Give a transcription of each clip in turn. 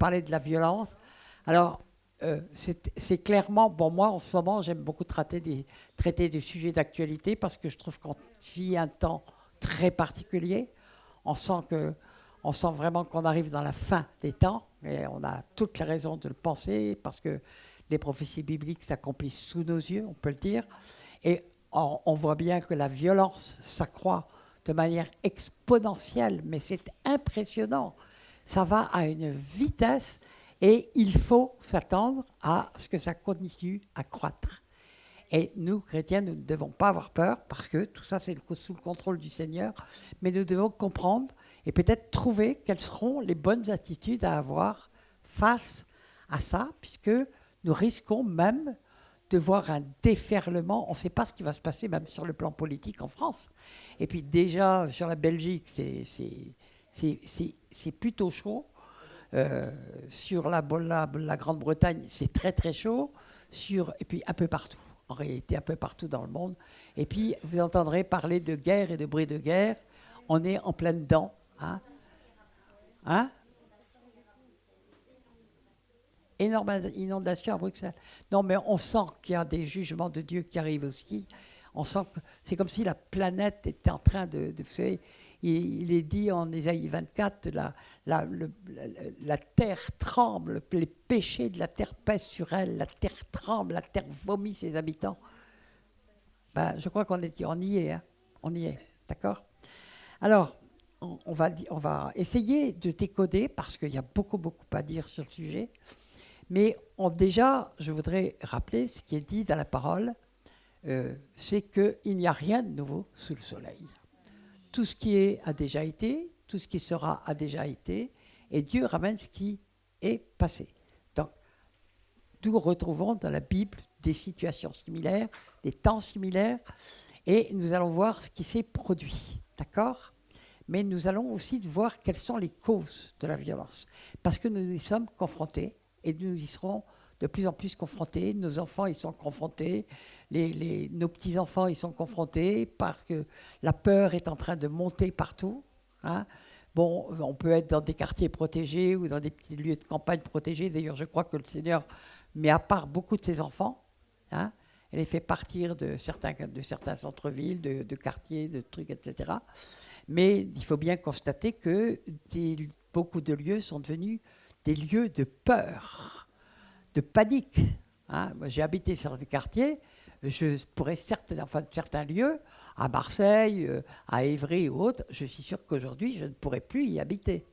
parler de la violence. Alors, c'est clairement, bon, moi, en ce moment, j'aime beaucoup traiter des sujets d'actualité parce que je trouve qu'on vit un temps très particulier. On sent vraiment qu'on arrive dans la fin des temps et on a toutes les raisons de le penser parce que les prophéties bibliques s'accomplissent sous nos yeux, on peut le dire. Et on voit bien que la violence s'accroît de manière exponentielle, mais c'est impressionnant. Ça va à une vitesse et il faut s'attendre à ce que ça continue à croître. Et nous, chrétiens, nous ne devons pas avoir peur parce que tout ça, c'est sous le contrôle du Seigneur. Mais nous devons comprendre et peut-être trouver quelles seront les bonnes attitudes à avoir face à ça, puisque nous risquons même de voir un déferlement. On ne sait pas ce qui va se passer même sur le plan politique en France. Et puis déjà, sur la Belgique, c'est plutôt chaud. Sur la Grande-Bretagne, c'est très très chaud. Et puis un peu partout. En réalité, un peu partout dans le monde. Et puis, vous entendrez parler de guerre et de bruit de guerre. On est en plein dedans. Hein? Hein? Énorme inondation à Bruxelles. Non, mais on sent qu'il y a des jugements de Dieu qui arrivent aussi. On sent que c'est comme si la planète était en train vous savez, il est dit en Ésaïe 24, la terre tremble, les péchés de la terre pèsent sur elle, la terre tremble, la terre vomit ses habitants. Ben, je crois on y est, hein, on y est, d'accord? Alors, on va essayer de décoder, parce qu'il y a beaucoup à dire sur le sujet, mais déjà, je voudrais rappeler ce qui est dit dans la parole, c'est qu'il n'y a rien de nouveau sous le soleil. Tout ce qui a déjà été, tout ce qui sera a déjà été, et Dieu ramène ce qui est passé. Donc, nous retrouvons dans la Bible des situations similaires, des temps similaires, et nous allons voir ce qui s'est produit, d'accord ? Mais nous allons aussi voir quelles sont les causes de la violence, parce que nous y sommes confrontés, et nous y serons de plus en plus confrontés. Nos enfants y sont confrontés, nos petits-enfants y sont confrontés, parce que la peur est en train de monter partout. Hein. Bon, on peut être dans des quartiers protégés ou dans des petits lieux de campagne protégés. D'ailleurs, je crois que le Seigneur met à part beaucoup de ses enfants. Hein, et les fait partir de certains centres-villes, de quartiers, de trucs, etc. Mais il faut bien constater que beaucoup de lieux sont devenus des lieux de peur, de panique. Hein. Moi, j'ai habité sur des quartiers, je pourrais certains lieux, à Marseille, à Évry ou autres, je suis sûr qu'aujourd'hui, je ne pourrais plus y habiter.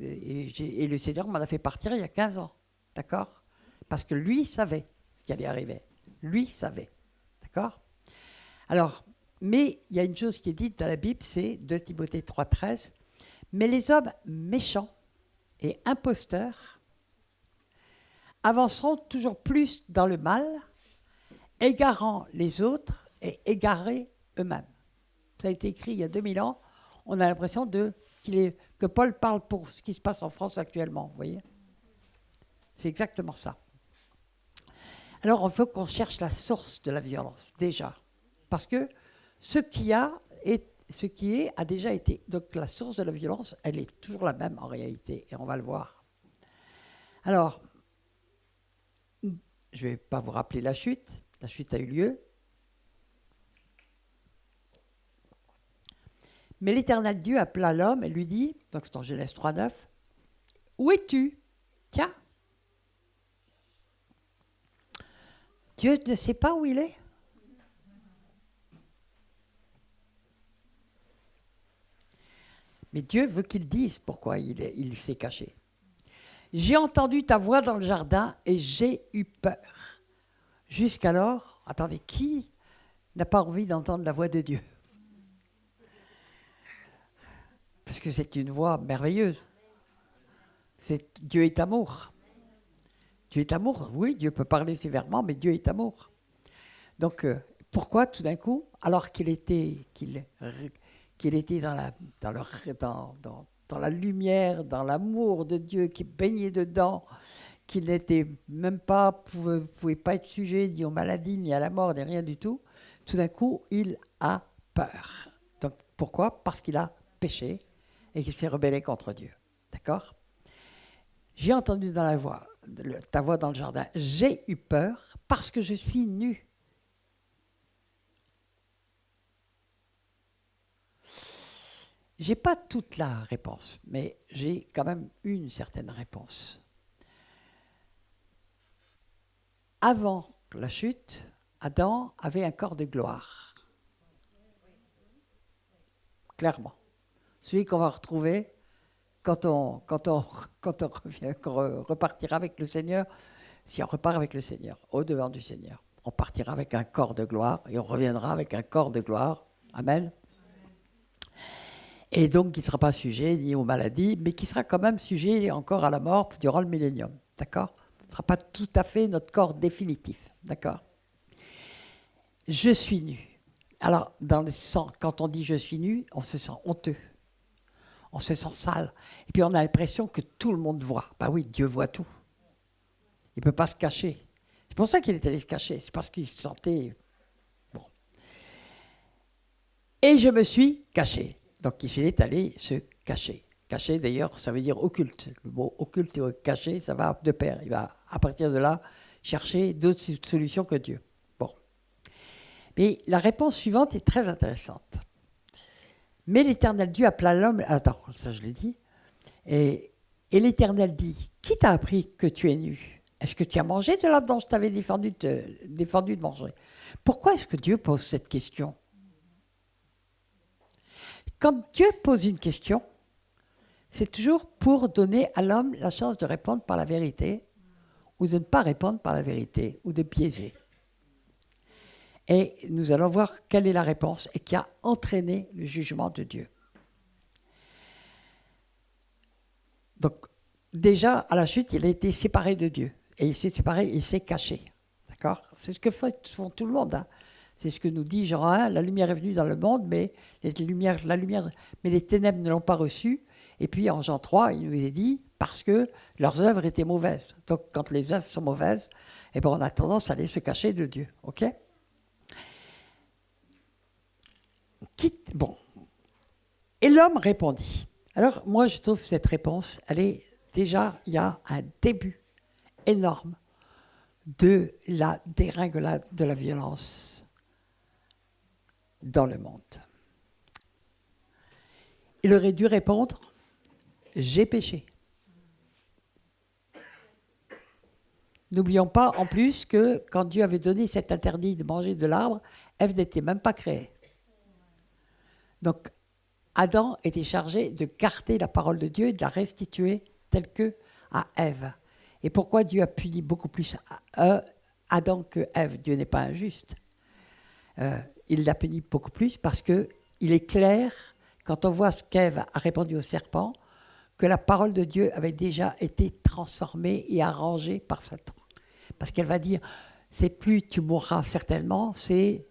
Et le Seigneur m'en a fait partir il y a 15 ans, d'accord ? Parce que lui savait ce qui allait arriver. Lui savait, d'accord ? Alors, mais il y a une chose qui est dite dans la Bible, c'est 2 Timothée 3,13, mais les hommes méchants et imposteurs avanceront toujours plus dans le mal, égarant les autres et égarés eux-mêmes. Ça a été écrit il y a 2000 ans. On a l'impression que Paul parle pour ce qui se passe en France actuellement. Vous voyez ? C'est exactement ça. Alors, il faut qu'on cherche la source de la violence, déjà. Parce que ce qui est a déjà été. Donc, la source de la violence, elle est toujours la même en réalité, et on va le voir. Alors, je ne vais pas vous rappeler la chute. La chute a eu lieu. Mais l'Éternel Dieu appela l'homme et lui dit, donc c'est en Genèse 3,9, « Où es-tu ? Tiens. » Dieu ne sait pas où il est. Mais Dieu veut qu'il dise pourquoi il s'est caché. « J'ai entendu ta voix dans le jardin et j'ai eu peur. » Jusqu'alors, attendez, qui n'a pas envie d'entendre la voix de Dieu ? Parce que c'est une voix merveilleuse. Dieu est amour. Dieu est amour, oui, Dieu peut parler sévèrement, mais Dieu est amour. Donc, pourquoi tout d'un coup, alors qu'il était dans la lumière, dans l'amour de Dieu, qui baignait dedans, qu'il n'était même pas, pouvait pas être sujet ni aux maladies, ni à la mort, ni rien du tout d'un coup, il a peur. Donc, pourquoi ? Parce qu'il a péché et qu'il s'est rebellé contre Dieu. D'accord ? J'ai entendu dans ta voix dans le jardin. J'ai eu peur parce que je suis nu. Je n'ai pas toute la réponse, mais j'ai quand même une certaine réponse. Avant la chute, Adam avait un corps de gloire. Clairement. Celui qu'on va retrouver quand on repartira avec le Seigneur, si on repart avec le Seigneur, au-devant du Seigneur. On partira avec un corps de gloire et on reviendra avec un corps de gloire. Amen. Et donc qui ne sera pas sujet ni aux maladies, mais qui sera quand même sujet encore à la mort durant le millénium. D'accord ? Ce ne sera pas tout à fait notre corps définitif. D'accord ? Je suis nu. Alors, quand on dit je suis nu, on se sent honteux. On se sent sale. Et puis on a l'impression que tout le monde voit. Ben oui, Dieu voit tout. Il ne peut pas se cacher. C'est pour ça qu'il est allé se cacher. C'est parce qu'il se sentait... Bon. Et je me suis caché. Donc il est allé se cacher. Cacher, d'ailleurs, ça veut dire occulte. Le mot occulte et caché, ça va de pair. Il va, à partir de là, chercher d'autres solutions que Dieu. Bon. Mais la réponse suivante est très intéressante. Mais l'Éternel Dieu appela l'homme... Attends, ça je l'ai dit. Et l'Éternel dit, qui t'a appris que tu es nu ? Est-ce que tu as mangé de l'arbre dont je t'avais défendu de manger ? Pourquoi est-ce que Dieu pose cette question ? Quand Dieu pose une question, c'est toujours pour donner à l'homme la chance de répondre par la vérité ou de ne pas répondre par la vérité ou de piéger. Et nous allons voir quelle est la réponse et qui a entraîné le jugement de Dieu. Donc, déjà, à la chute, il a été séparé de Dieu. Et il s'est séparé, il s'est caché. D'accord ? C'est ce que font tout le monde. Hein. C'est ce que nous dit Jean 1, la lumière est venue dans le monde, mais mais les ténèbres ne l'ont pas reçue. Et puis en Jean 3, il nous est dit, parce que leurs œuvres étaient mauvaises. Donc quand les œuvres sont mauvaises, eh ben, on a tendance à aller se cacher de Dieu. Ok ? Bon. Et l'homme répondit. Alors moi je trouve cette réponse, déjà, il y a un début énorme de la dégringolade de la violence dans le monde. Il aurait dû répondre « J'ai péché ». N'oublions pas en plus que quand Dieu avait donné cet interdit de manger de l'arbre, Ève n'était même pas créée. Donc Adam était chargé de garder la parole de Dieu et de la restituer telle que à Ève. Et pourquoi Dieu a puni beaucoup plus Adam que Ève ? Dieu n'est pas injuste. Il l'a puni beaucoup plus parce qu'il est clair, quand on voit ce qu'Ève a répondu au serpent, que la parole de Dieu avait déjà été transformée et arrangée par Satan. Parce qu'elle va dire, c'est plus tu mourras certainement, c'est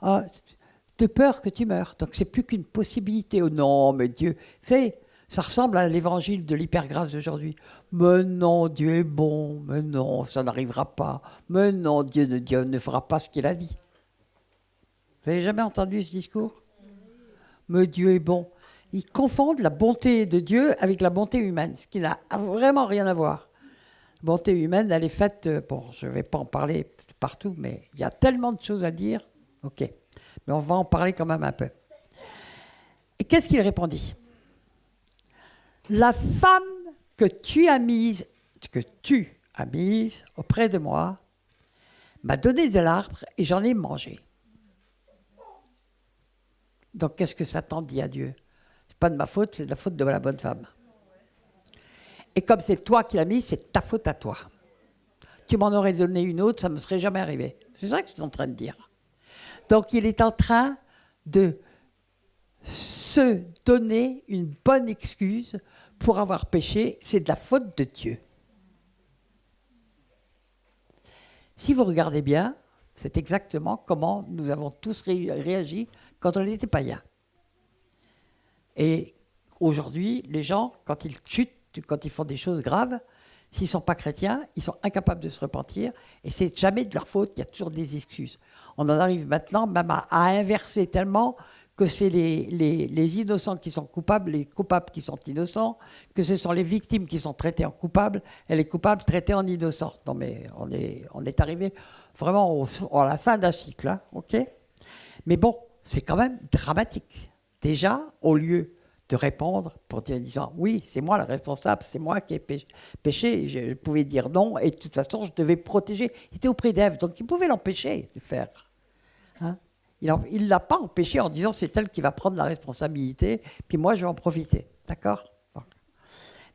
de peur que tu meurs. Donc c'est plus qu'une possibilité. Oh non, mais Dieu, ça ressemble à l'évangile de l'hypergrâce d'aujourd'hui. Mais non, Dieu est bon. Mais non, ça n'arrivera pas. Mais non, Dieu ne fera pas ce qu'il a dit. Vous n'avez jamais entendu ce discours ? Mais Dieu est bon. Ils confondent la bonté de Dieu avec la bonté humaine, ce qui n'a vraiment rien à voir. La bonté humaine, elle est faite... Bon, je ne vais pas en parler partout, mais il y a tellement de choses à dire. Ok, mais on va en parler quand même un peu. Et qu'est-ce qu'il répondit ? La femme que tu as mise auprès de moi m'a donné de l'arbre et j'en ai mangé. Donc qu'est-ce que Satan dit à Dieu ? C'est pas de ma faute, c'est de la faute de la bonne femme. Et comme c'est toi qui l'as mis, c'est ta faute à toi. Tu m'en aurais donné une autre, ça ne me serait jamais arrivé. C'est ça que je suis en train de dire. Donc il est en train de se donner une bonne excuse pour avoir péché, c'est de la faute de Dieu. Si vous regardez bien, c'est exactement comment nous avons tous réagi quand on était païens. Et aujourd'hui, les gens, quand ils chutent, quand ils font des choses graves, s'ils ne sont pas chrétiens, ils sont incapables de se repentir, et c'est jamais de leur faute, il y a toujours des excuses. On en arrive maintenant même à inverser tellement que c'est les innocents qui sont coupables, les coupables qui sont innocents, que ce sont les victimes qui sont traitées en coupables et les coupables traités en innocents. Non mais on est arrivé vraiment à la fin d'un cycle, hein, ok ? Mais bon, c'est quand même dramatique. Déjà, au lieu de répondre en disant « Oui, c'est moi le responsable, c'est moi qui ai péché », je pouvais dire non, et de toute façon, je devais protéger. Il était auprès d'Ève, donc il pouvait l'empêcher de faire. Hein, il ne l'a pas empêché en disant « C'est elle qui va prendre la responsabilité, puis moi, je vais en profiter. » D'accord ?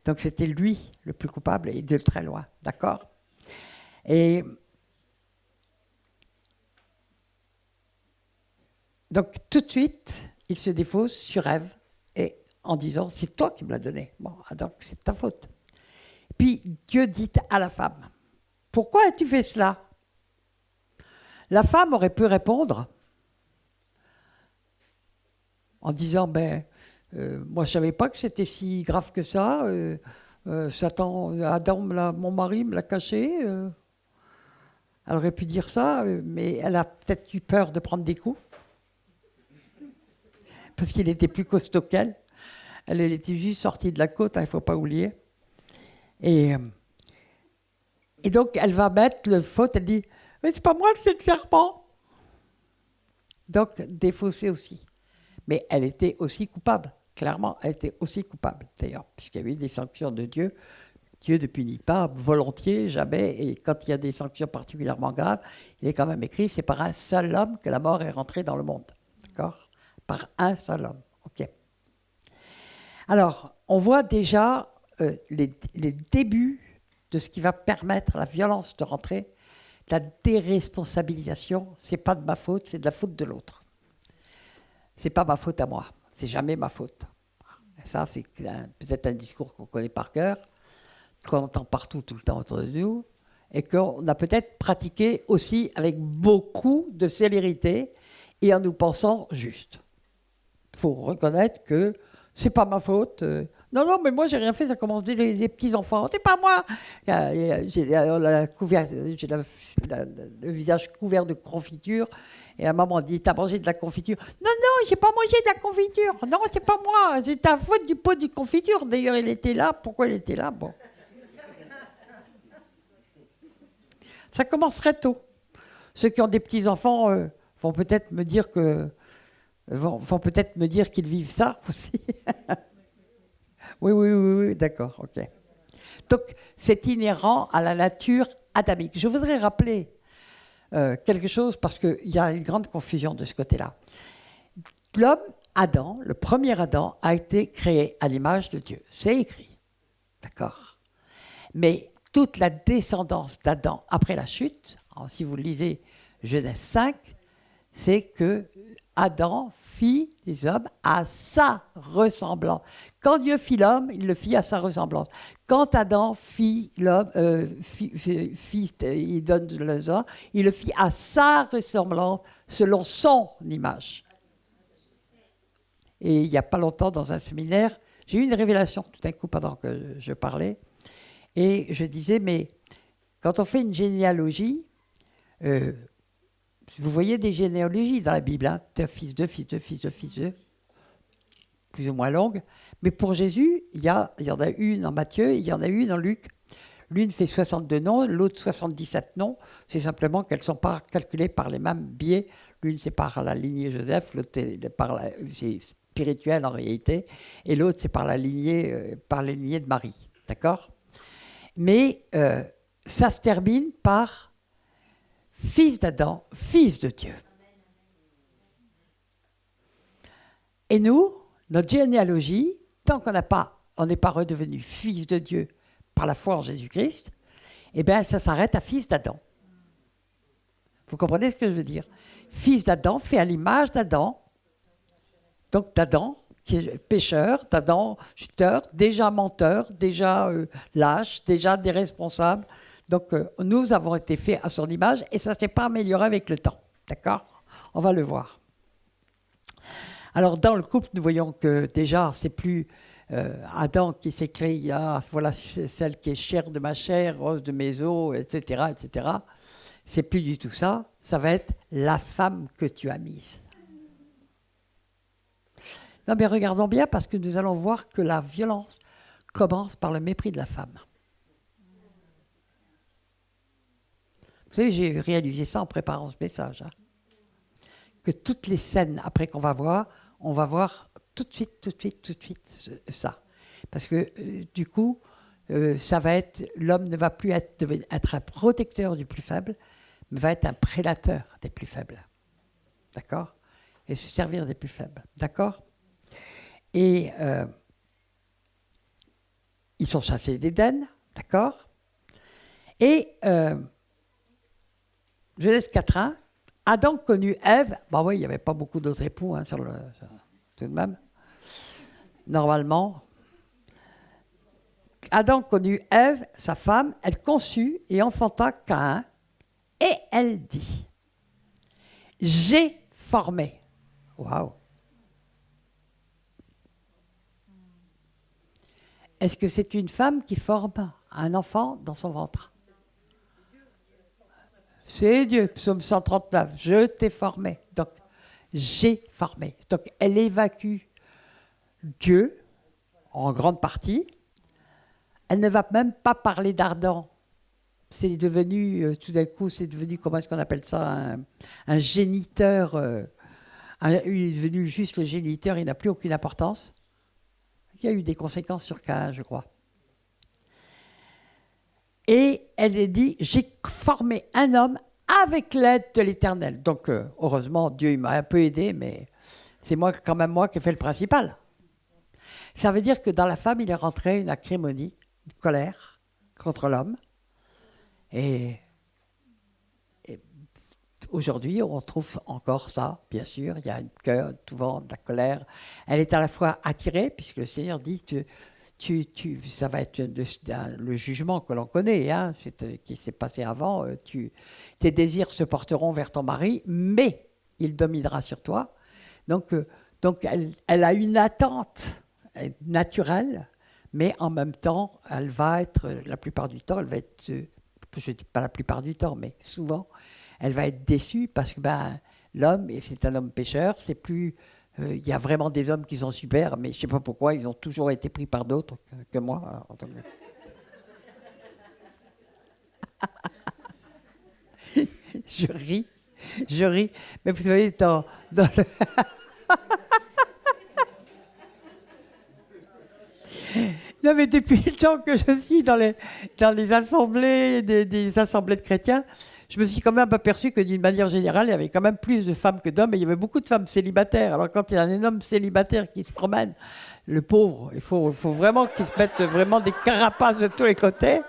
Donc c'était lui le plus coupable, et de très loin. D'accord ? Et donc tout de suite, il se défausse sur Ève, et en disant, c'est toi qui me l'as donné. Bon, donc c'est ta faute. Puis Dieu dit à la femme, pourquoi as-tu fait cela ? La femme aurait pu répondre en disant, moi je ne savais pas que c'était si grave que ça. Satan, Adam, mon mari, me l'a caché. Elle aurait pu dire ça, mais elle a peut-être eu peur de prendre des coups. Parce qu'il était plus costaud qu'elle. Elle était juste sortie de la côte, il ne faut pas oublier. Et donc, elle va mettre le faute, elle dit « Mais c'est pas moi, c'est le serpent !» Donc, défaussée aussi. Mais elle était aussi coupable. Clairement, elle était aussi coupable, d'ailleurs, puisqu'il y a eu des sanctions de Dieu. Dieu ne punit pas volontiers, jamais. Et quand il y a des sanctions particulièrement graves, il est quand même écrit « C'est par un seul homme que la mort est rentrée dans le monde. » D'accord ? Par un seul homme. Ok. Alors, on voit déjà les débuts de ce qui va permettre la violence de rentrer, la déresponsabilisation. C'est pas de ma faute, c'est de la faute de l'autre. C'est pas ma faute à moi, c'est jamais ma faute. Et ça, c'est peut-être un discours qu'on connaît par cœur, qu'on entend partout, tout le temps autour de nous, et qu'on a peut-être pratiqué aussi avec beaucoup de célérité et en nous pensant juste. Il faut reconnaître que c'est pas ma faute. Non, mais moi, j'ai rien fait, ça commence dès les petits-enfants. C'est pas moi. J'ai le visage couvert de confiture. Et la maman dit, t'as mangé de la confiture ? Non, j'ai pas mangé de la confiture. Non, c'est pas moi. C'est ta faute du pot de confiture. D'ailleurs, il était là. Pourquoi il était là ? Bon. Ça commence très tôt. Ceux qui ont des petits-enfants vont peut-être me dire qu'ils vivent ça aussi. Oui, d'accord, ok. Donc, c'est inhérent à la nature adamique. Je voudrais rappeler quelque chose parce qu'il y a une grande confusion de ce côté-là. L'homme, Adam, le premier Adam, a été créé à l'image de Dieu. C'est écrit, d'accord. Mais toute la descendance d'Adam après la chute, si vous lisez Genèse 5, c'est que Adam fit les hommes à sa ressemblance. Quand Dieu fit l'homme, il le fit à sa ressemblance. Quand Adam fit l'homme, il donne les hommes, il le fit à sa ressemblance, selon son image. Et il n'y a pas longtemps, dans un séminaire, j'ai eu une révélation tout d'un coup pendant que je parlais, et je disais, mais quand on fait une généalogie, vous voyez des généalogies dans la Bible, hein, fils de, plus ou moins longues. Mais pour Jésus, il y en a une en Matthieu, il y en a une en Luc. L'une fait 62 noms, l'autre 77 noms. C'est simplement qu'elles ne sont pas calculées par les mêmes biais. L'une, c'est par la lignée Joseph, l'autre, c'est spirituel en réalité, et l'autre, c'est par la lignée de Marie. D'accord ? Mais ça se termine par fils d'Adam, fils de Dieu. Et nous, notre généalogie, tant qu'on n'est pas redevenu fils de Dieu par la foi en Jésus-Christ, eh bien, ça s'arrête à fils d'Adam. Vous comprenez ce que je veux dire ? Fils d'Adam, fait à l'image d'Adam. Donc d'Adam, qui est pécheur, d'Adam, chuteur, déjà menteur, déjà lâche, déjà déresponsable. Donc, nous avons été faits à son image et ça ne s'est pas amélioré avec le temps. D'accord ? On va le voir. Alors, dans le couple, nous voyons que déjà, c'est plus Adam qui s'est créé, voilà celle qui est chair de ma chair, os de mes os, etc., etc. C'est plus du tout ça. Ça va être la femme que tu as mise. Non, mais regardons bien parce que nous allons voir que la violence commence par le mépris de la femme. Vous savez, j'ai réalisé ça en préparant ce message. Hein. Que toutes les scènes après qu'on va voir, on va voir tout de suite ça. Parce que du coup, ça va être, l'homme ne va plus être un protecteur du plus faible, mais va être un prédateur des plus faibles. D'accord ? Et se servir des plus faibles. D'accord ? Et ils sont chassés d'Éden. D'accord ? Et Genèse 4.1, Adam connut Ève. Bah oui, il n'y avait pas beaucoup d'autres époux, hein, tout de même. Normalement. Adam connut Ève, sa femme, elle conçut et enfanta Caïn, et elle dit, j'ai formé. Waouh. Est-ce que c'est une femme qui forme un enfant dans son ventre? C'est Dieu, psaume 139, je t'ai formé. Donc, j'ai formé. Donc, elle évacue Dieu, en grande partie. Elle ne va même pas parler d'Adam. C'est devenu, tout d'un coup, c'est devenu, comment est-ce qu'on appelle ça, un géniteur. Il est devenu juste le géniteur, il n'a plus aucune importance. Il y a eu des conséquences sur Caïn, je crois. Et elle a dit, j'ai formé un homme avec l'aide de l'Éternel. Donc, heureusement, Dieu il m'a un peu aidé, mais c'est quand même moi qui ai fait le principal. Ça veut dire que dans la femme, il est rentré une acrimonie, une colère contre l'homme. Et aujourd'hui, on retrouve encore ça, bien sûr. Il y a une cœur, souvent de la colère. Elle est à la fois attirée, puisque le Seigneur dit ça va être le jugement que l'on connaît, hein, qui s'est passé avant. Tes désirs se porteront vers ton mari, mais il dominera sur toi. Donc elle a une attente naturelle, mais en même temps, elle va être, la plupart du temps, je ne dis pas la plupart du temps, mais souvent, elle va être déçue parce que l'homme, et c'est un homme pécheur, c'est plus... Il y a vraiment des hommes qui sont super, mais je ne sais pas pourquoi, ils ont toujours été pris par d'autres que moi. Je ris, mais vous savez, dans le... Non, mais depuis le temps que je suis dans les assemblées, des assemblées de chrétiens, je me suis quand même aperçu que d'une manière générale, il y avait quand même plus de femmes que d'hommes, et il y avait beaucoup de femmes célibataires. Alors quand il y a un homme célibataire qui se promène, le pauvre, il faut vraiment qu'il se mette vraiment des carapaces de tous les côtés.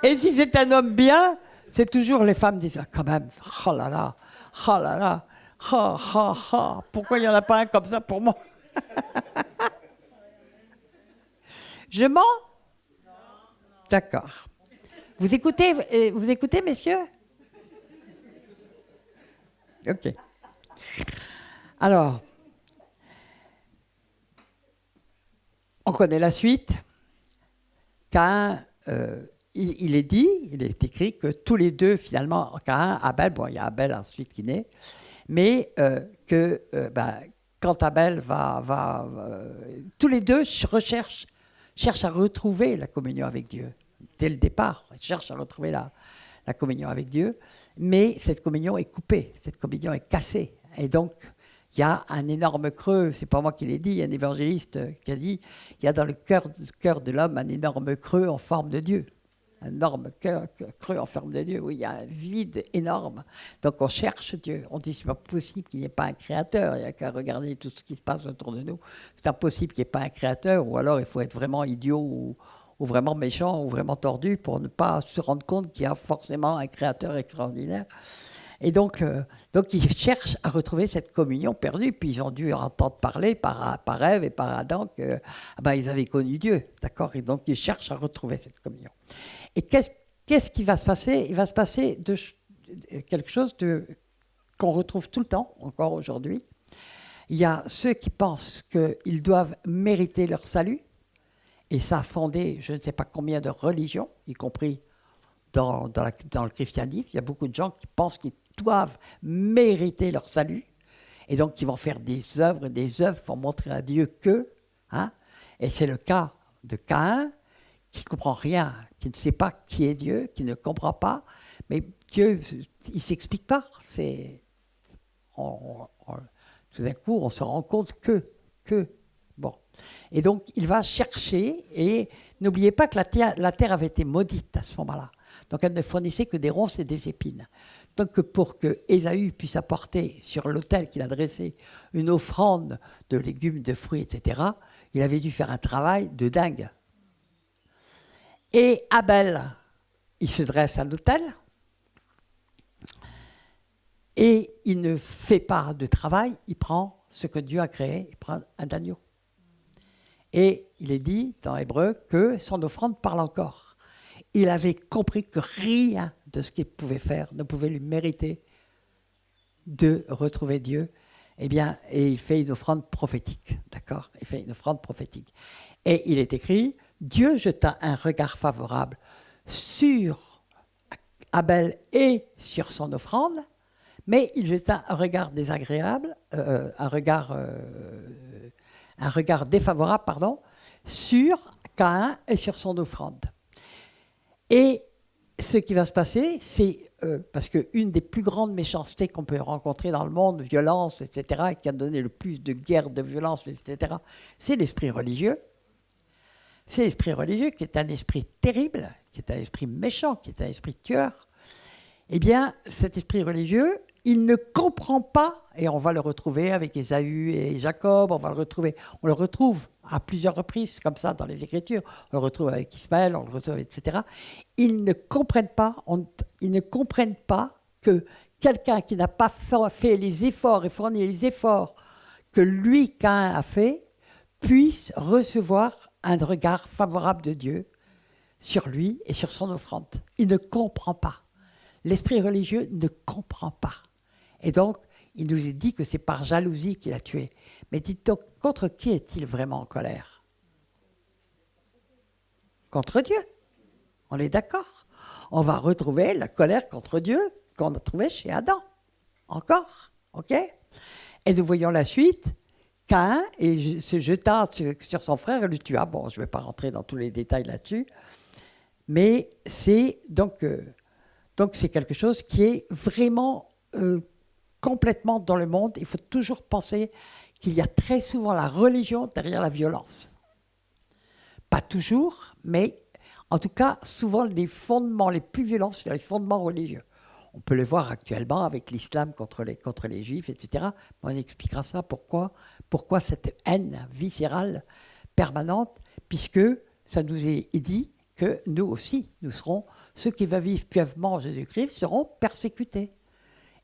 Et si c'est un homme bien, c'est toujours les femmes disent, quand même, oh là là, pourquoi il n'y en a pas un comme ça pour moi? Je mens? D'accord. Vous écoutez, messieurs? Ok. Alors, on connaît la suite. Caïn, il est écrit que tous les deux, finalement, Caïn, Abel, bon, il y a Abel ensuite qui naît, mais quand Abel tous les deux cherchent à retrouver la communion avec Dieu. Dès le départ, ils cherchent à retrouver la communion avec Dieu, mais cette communion est coupée, cette communion est cassée. Et donc, il y a un énorme creux, c'est pas moi qui l'ai dit, il y a un évangéliste qui a dit, il y a dans le cœur de l'homme un énorme creux en forme de Dieu. Un énorme creux en forme de Dieu, oui, il y a un vide énorme. Donc on cherche Dieu. On dit c'est pas possible qu'il n'y ait pas un créateur, il n'y a qu'à regarder tout ce qui se passe autour de nous. C'est impossible qu'il n'y ait pas un créateur, ou alors il faut être vraiment idiot ou vraiment méchant ou vraiment tordu pour ne pas se rendre compte qu'il y a forcément un créateur extraordinaire. Et donc ils cherchent à retrouver cette communion perdue, puis ils ont dû entendre parler par Ève et par Adam qu'ils avaient connu Dieu, d'accord? Et donc ils cherchent à retrouver cette communion. Et qu'est-ce qui va se passer? Il va se passer quelque chose qu'on retrouve tout le temps, encore aujourd'hui. Il y a ceux qui pensent qu'ils doivent mériter leur salut, et ça a fondé je ne sais pas combien de religions, y compris dans le christianisme. Il y a beaucoup de gens qui pensent qu'ils doivent mériter leur salut, Et donc, ils vont faire des œuvres pour montrer à Dieu que, hein, et c'est le cas de Caïn, qui ne comprend rien, qui ne sait pas qui est Dieu, qui ne comprend pas, mais Dieu, il ne s'explique pas. Tout d'un coup, on se rend compte que, bon. Et donc, il va chercher, et n'oubliez pas que la terre avait été maudite à ce moment-là. Donc, elle ne fournissait que des ronces et des épines. Donc, pour que Ésaü puisse apporter sur l'autel qu'il a dressé une offrande de légumes, de fruits, etc., il avait dû faire un travail de dingue. Et Abel, il se dresse à l'autel, et il ne fait pas de travail, il prend ce que Dieu a créé, il prend un agneau. Et il est dit dans Hébreu que son offrande parle encore. Il avait compris que rien de ce qu'il pouvait faire ne pouvait lui mériter de retrouver Dieu. Eh bien, et il fait une offrande prophétique, d'accord ? Il fait une offrande prophétique. Et il est écrit, Dieu jeta un regard favorable sur Abel et sur son offrande, mais il jeta un regard désagréable, un regard défavorable, sur Caïn et sur son offrande. Et ce qui va se passer, c'est parce qu'une des plus grandes méchancetés qu'on peut rencontrer dans le monde, violence, etc., et qui a donné le plus de guerres, de violences, etc., c'est l'esprit religieux. C'est l'esprit religieux qui est un esprit terrible, qui est un esprit méchant, qui est un esprit tueur. Eh bien, cet esprit religieux, il ne comprend pas, et on va le retrouver avec Ésaü et Jacob, on le retrouve à plusieurs reprises, comme ça, dans les Écritures, on le retrouve avec Ismaël, on le retrouve, etc. Ils ne comprennent pas que quelqu'un qui n'a pas fait les efforts et fourni les efforts que lui, Caïn, a fait, puisse recevoir un regard favorable de Dieu sur lui et sur son offrande. Il ne comprend pas. L'esprit religieux ne comprend pas. Et donc, il nous est dit que c'est par jalousie qu'il a tué. Mais dites donc, contre qui est-il vraiment en colère ? Contre Dieu. On est d'accord ? On va retrouver la colère contre Dieu qu'on a trouvée chez Adam. Encore ? Ok ? Et nous voyons la suite. Caïn se jeta sur son frère et le tua. Bon, je ne vais pas rentrer dans tous les détails là-dessus. Mais c'est donc c'est quelque chose qui est vraiment complètement dans le monde. Il faut toujours penser qu'il y a très souvent la religion derrière la violence. Pas toujours, mais en tout cas, souvent les fondements les plus violents, c'est les fondements religieux. On peut le voir actuellement avec l'islam contre les juifs, etc. On expliquera ça, pourquoi cette haine viscérale permanente, puisque ça nous est dit que nous aussi, nous serons, ceux qui vont vivre pièvement en Jésus-Christ seront persécutés.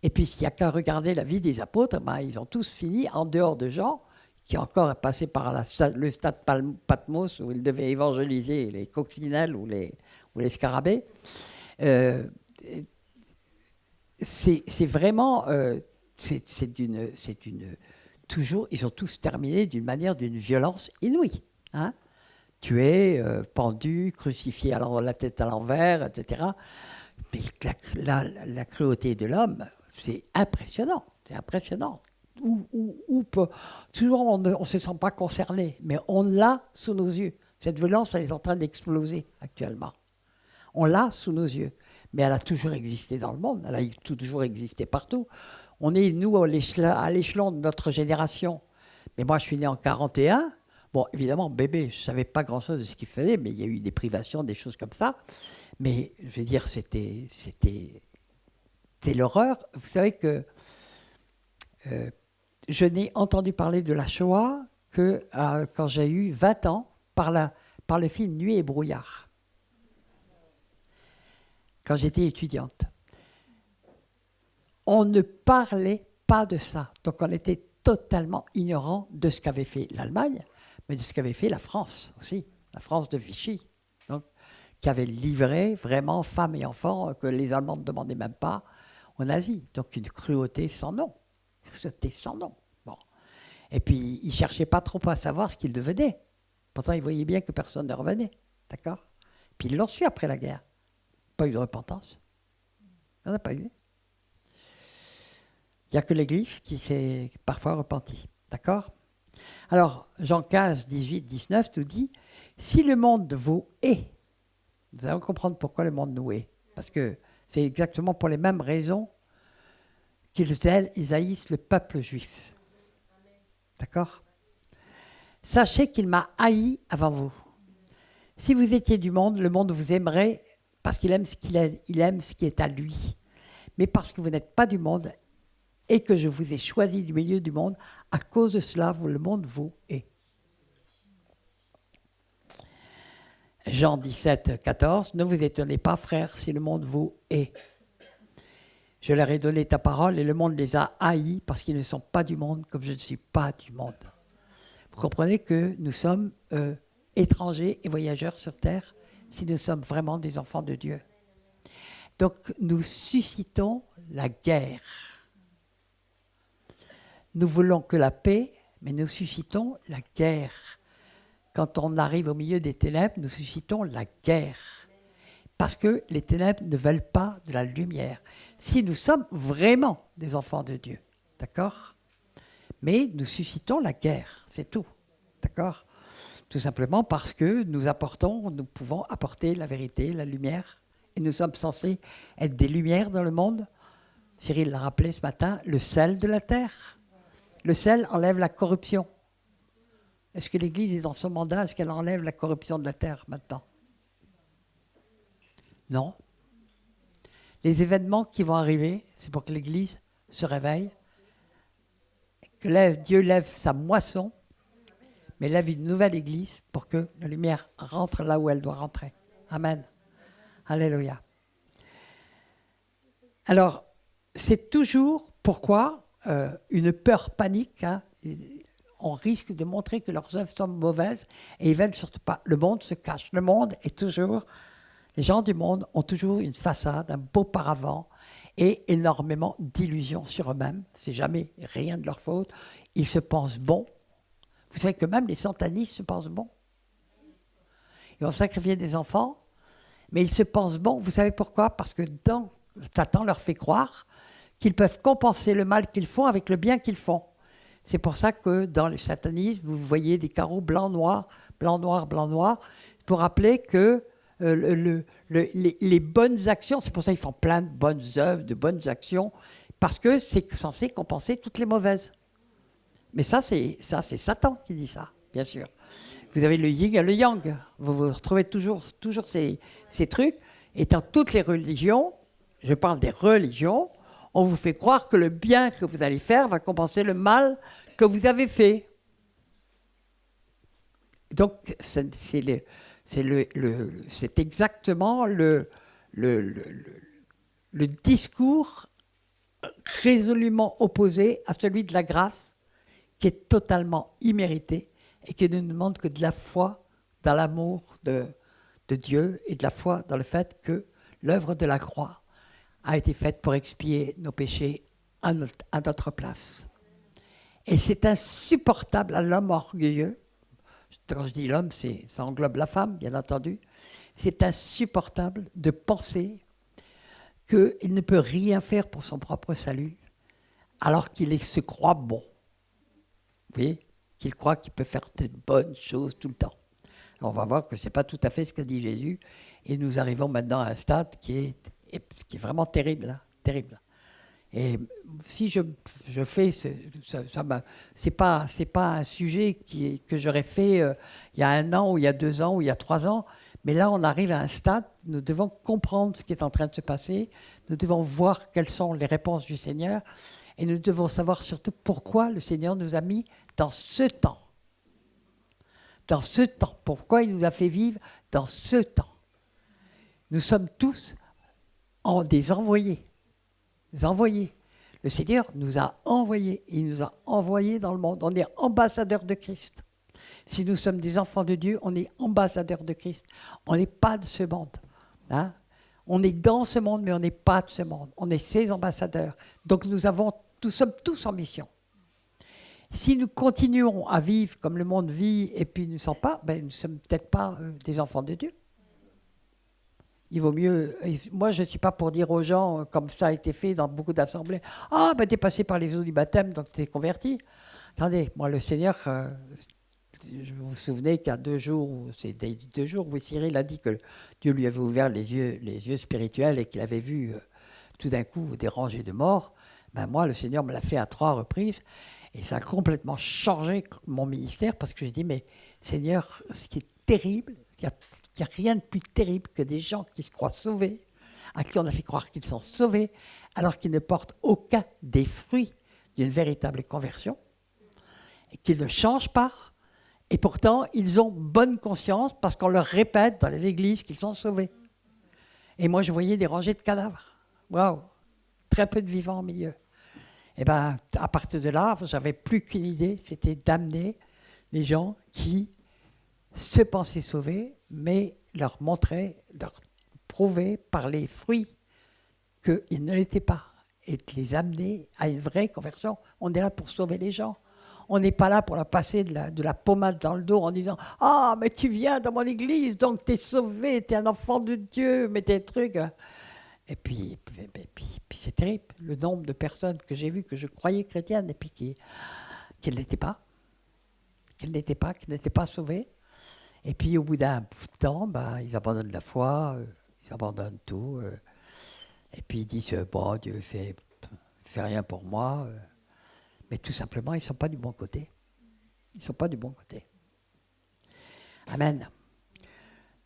Et puis, s'il n'y a qu'à regarder la vie des apôtres, ils ont tous fini en dehors de Jean, qui encore passé par le stade Patmos, où ils devaient évangéliser les coccinelles ou les scarabées. C'est vraiment... toujours, ils ont tous terminé d'une manière, d'une violence inouïe. Hein, tués, pendus, crucifiés la tête à l'envers, etc. Mais la cruauté de l'homme, c'est impressionnant. C'est impressionnant. Toujours, on ne se sent pas concerné, mais on l'a sous nos yeux. Cette violence, elle est en train d'exploser actuellement. On l'a sous nos yeux. Mais elle a toujours existé dans le monde. Elle a toujours existé partout. On est, nous, à l'échelon de notre génération. Mais moi, je suis né en 1941. Bon, évidemment, bébé, je ne savais pas grand-chose de ce qu'il faisait, mais il y a eu des privations, des choses comme ça. Mais, je veux dire, c'était l'horreur. Vous savez que je n'ai entendu parler de la Shoah que quand j'ai eu 20 ans, par le film Nuit et brouillard, quand j'étais étudiante. On ne parlait pas de ça. Donc, on était totalement ignorant de ce qu'avait fait l'Allemagne, mais de ce qu'avait fait la France aussi, la France de Vichy, donc, qui avait livré vraiment femmes et enfants que les Allemands ne demandaient même pas aux nazis. Donc, une cruauté sans nom. Cruauté sans nom. Bon. Et puis, ils ne cherchaient pas trop à savoir ce qu'ils devenaient. Pourtant, ils voyaient bien que personne ne revenait. D'accord ? Puis, ils l'ont su après la guerre. Pas eu de repentance. Il n'y en a pas eu. Il n'y a que l'Église qui s'est parfois repentie. D'accord? Alors, Jean 15, 18, 19 nous dit, si le monde vous hait, nous allons comprendre pourquoi le monde nous hait. Parce que c'est exactement pour les mêmes raisons ils haïssent le peuple juif. D'accord? Sachez qu'il m'a haï avant vous. Si vous étiez du monde, le monde vous aimerait parce qu'il aime ce qu'il est, il aime ce qui est à lui. Mais parce que vous n'êtes pas du monde et que je vous ai choisi du milieu du monde, à cause de cela, le monde vous hait. Jean 17, 14, ne vous étonnez pas, frères, si le monde vous hait. Je leur ai donné ta parole et le monde les a haïs parce qu'ils ne sont pas du monde comme je ne suis pas du monde. Vous comprenez que nous sommes étrangers et voyageurs sur terre si nous sommes vraiment des enfants de Dieu. Donc nous suscitons la guerre. Nous voulons que la paix, mais nous suscitons la guerre. Quand on arrive au milieu des ténèbres, nous suscitons la guerre. Parce que les ténèbres ne veulent pas de la lumière. Si nous sommes vraiment des enfants de Dieu, d'accord? Mais nous suscitons la guerre, c'est tout, d'accord? Tout simplement parce que nous pouvons apporter la vérité, la lumière, et nous sommes censés être des lumières dans le monde. Cyril l'a rappelé ce matin, le sel de la terre. Le sel enlève la corruption. Est-ce que l'Église est dans son mandat? Est-ce qu'elle enlève la corruption de la terre maintenant? Non. Les événements qui vont arriver, c'est pour que l'Église se réveille, que Dieu lève sa moisson, mais lève une nouvelle Église pour que la lumière rentre là où elle doit rentrer. Amen. Alléluia. Alors, c'est toujours pourquoi une peur panique, hein, on risque de montrer que leurs œuvres sont mauvaises et ils ne veulent surtout pas. Le monde se cache. Le monde est toujours... Les gens du monde ont toujours une façade, un beau paravent et énormément d'illusions sur eux-mêmes. C'est jamais rien de leur faute. Ils se pensent bons. Vous savez que même les satanistes se pensent bons. Ils vont sacrifier des enfants, mais ils se pensent bons. Vous savez pourquoi? Parce que Satan leur fait croire qu'ils peuvent compenser le mal qu'ils font avec le bien qu'ils font. C'est pour ça que dans le satanisme, vous voyez des carreaux blanc-noir, blanc-noir, blanc-noir, pour rappeler que les bonnes actions, c'est pour ça qu'ils font plein de bonnes œuvres, de bonnes actions, parce que c'est censé compenser toutes les mauvaises. Mais ça, c'est Satan qui dit ça, bien sûr. Vous avez le yin et le yang. Vous retrouvez toujours ces trucs. Et dans toutes les religions, je parle des religions, on vous fait croire que le bien que vous allez faire va compenser le mal que vous avez fait. Donc, c'est exactement le discours résolument opposé à celui de la grâce, qui est totalement immérité et qui ne nous demande que de la foi dans l'amour de Dieu et de la foi dans le fait que l'œuvre de la croix a été faite pour expier nos péchés à notre place. Et c'est insupportable à l'homme orgueilleux. Quand je dis l'homme, ça englobe la femme, bien entendu. C'est insupportable de penser qu'il ne peut rien faire pour son propre salut, alors qu'il se croit bon. Vous voyez? Qu'il croit qu'il peut faire de bonnes choses tout le temps. Alors on va voir que ce n'est pas tout à fait ce qu'a dit Jésus. Et nous arrivons maintenant à un stade qui est vraiment terrible. Hein, terrible. Et si je fais c'est pas un sujet que j'aurais fait il y a 1 an ou il y a 2 ans ou il y a 3 ans, mais là on arrive à un stade, nous devons comprendre ce qui est en train de se passer, nous devons voir quelles sont les réponses du Seigneur et nous devons savoir surtout pourquoi le Seigneur nous a mis dans ce temps. Dans ce temps, pourquoi il nous a fait vivre dans ce temps. Nous sommes tous des envoyés. Le Seigneur nous a envoyés. Il nous a envoyés dans le monde. On est ambassadeurs de Christ. Si nous sommes des enfants de Dieu, on est ambassadeurs de Christ. On n'est pas de ce monde. Hein? On est dans ce monde, mais on n'est pas de ce monde. On est ses ambassadeurs. Donc nous sommes tous en mission. Si nous continuons à vivre comme le monde vit et puis nous ne sommes pas, nous ne sommes peut-être pas des enfants de Dieu. Il vaut mieux. Moi, je ne suis pas pour dire aux gens, comme ça a été fait dans beaucoup d'assemblées, ah, ben, t'es passé par les eaux du baptême, donc t'es converti. Attendez, moi, le Seigneur, je vous souvenez qu'il y a 2 jours, c'est 2 jours, où Cyril a dit que Dieu lui avait ouvert les yeux spirituels et qu'il avait vu tout d'un coup des rangées de morts. Ben, moi, le Seigneur me l'a fait à 3 reprises et ça a complètement changé mon ministère parce que j'ai dit, mais Seigneur, ce qui est terrible, qu'il n'y a rien de plus terrible que des gens qui se croient sauvés, à qui on a fait croire qu'ils sont sauvés, alors qu'ils ne portent aucun des fruits d'une véritable conversion, et qu'ils ne changent pas, et pourtant ils ont bonne conscience parce qu'on leur répète dans les églises qu'ils sont sauvés. Et moi je voyais des rangées de cadavres. Waouh, très peu de vivants au milieu. Et bien à partir de là, j'avais plus qu'une idée, c'était d'amener les gens qui se pensaient sauvés, mais leur montrer, leur prouver par les fruits qu'ils ne l'étaient pas, et de les amener à une vraie conversion. On est là pour sauver les gens. On n'est pas là pour leur passer de la pommade dans le dos en disant « Ah, mais tu viens dans mon église, donc tu es sauvé, tu es un enfant de Dieu, mais tes trucs... » Et puis c'est terrible, le nombre de personnes que j'ai vues, que je croyais chrétiennes, et puis qui ne l'étaient pas, qui n'étaient pas sauvées. Et puis au bout d'un temps, ben, ils abandonnent la foi, ils abandonnent tout. Et puis ils disent, bon, Dieu fait rien pour moi. Mais tout simplement, ils ne sont pas du bon côté. Ils ne sont pas du bon côté. Amen.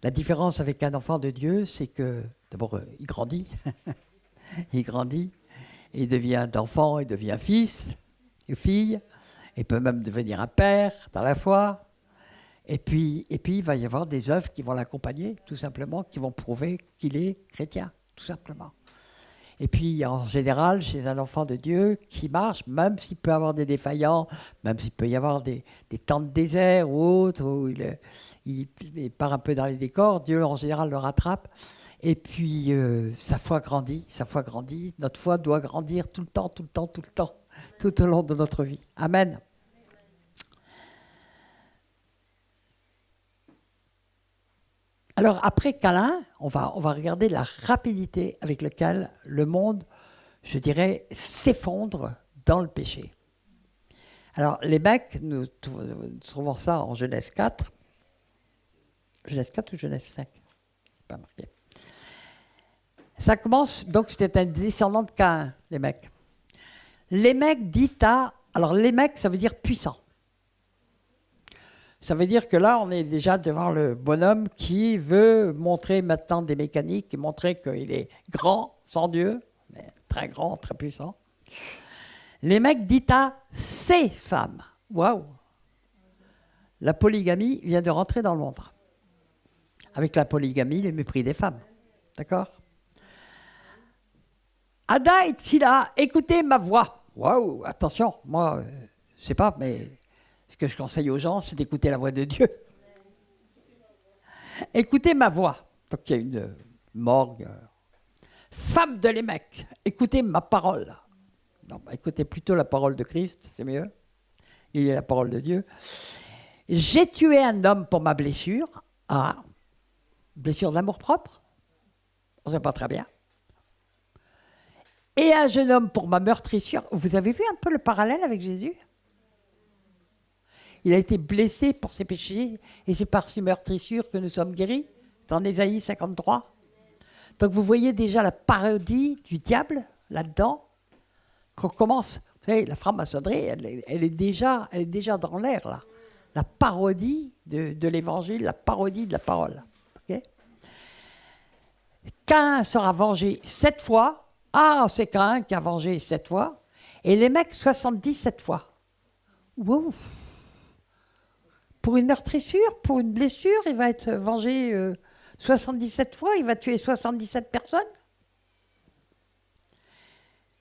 La différence avec un enfant de Dieu, c'est que, d'abord, il grandit. Il grandit. Il devient d'enfant, il devient fils et fille. Il peut même devenir un père dans la foi. Et puis, il va y avoir des œuvres qui vont l'accompagner, tout simplement, qui vont prouver qu'il est chrétien, tout simplement. Et puis, en général, chez un enfant de Dieu qui marche, même s'il peut avoir des défaillants, même s'il peut y avoir des temps de désert ou autre, où il part un peu dans les décors, Dieu, en général, le rattrape. Et puis, sa foi grandit. Notre foi doit grandir tout le temps, tout au long de notre vie. Amen. Alors, après Caïn, on va regarder la rapidité avec laquelle le monde, je dirais, s'effondre dans le péché. Alors, les mecs, nous trouvons ça en Genèse 4. Genèse 4 ou Genèse 5 ? Pas marqué. Ça commence, donc c'était un descendant de Caïn, les mecs. Les mecs dit à... Alors, les mecs, ça veut dire puissant. Ça veut dire que là, on est déjà devant le bonhomme qui veut montrer maintenant des mécaniques et montrer qu'il est grand, sans Dieu, mais très grand, très puissant. Les mecs disent à ces femmes. Waouh! La polygamie vient de rentrer dans le monde. Avec la polygamie, le mépris des femmes. D'accord? Ada et Tila, écoutez ma voix. Waouh! Attention, moi, je ne sais pas, mais... Ce que je conseille aux gens, c'est d'écouter la voix de Dieu. Écoutez ma voix. Donc il y a une morgue. Femme de Lémec, écoutez ma parole. Non, écoutez plutôt la parole de Christ, c'est mieux. Il y a la parole de Dieu. J'ai tué un homme pour ma blessure. Ah, blessure d'amour-propre. On ne sait pas très bien. Et un jeune homme pour ma meurtrissure. Vous avez vu un peu le parallèle avec Jésus ? Il a été blessé pour ses péchés et c'est par ses meurtrissures que nous sommes guéris. C'est en Ésaïe 53. Donc vous voyez déjà la parodie du diable là-dedans. Qu'on commence, vous savez, la franc-maçonnerie, elle est déjà dans l'air là. La parodie de l'évangile, la parodie de la parole. Okay? Caïn sera vengé 7 fois. Ah, c'est Caïn qui a vengé 7 fois. Et les mecs 77 fois. Wow. Pour une meurtrissure, pour une blessure, il va être vengé 77 fois, il va tuer 77 personnes.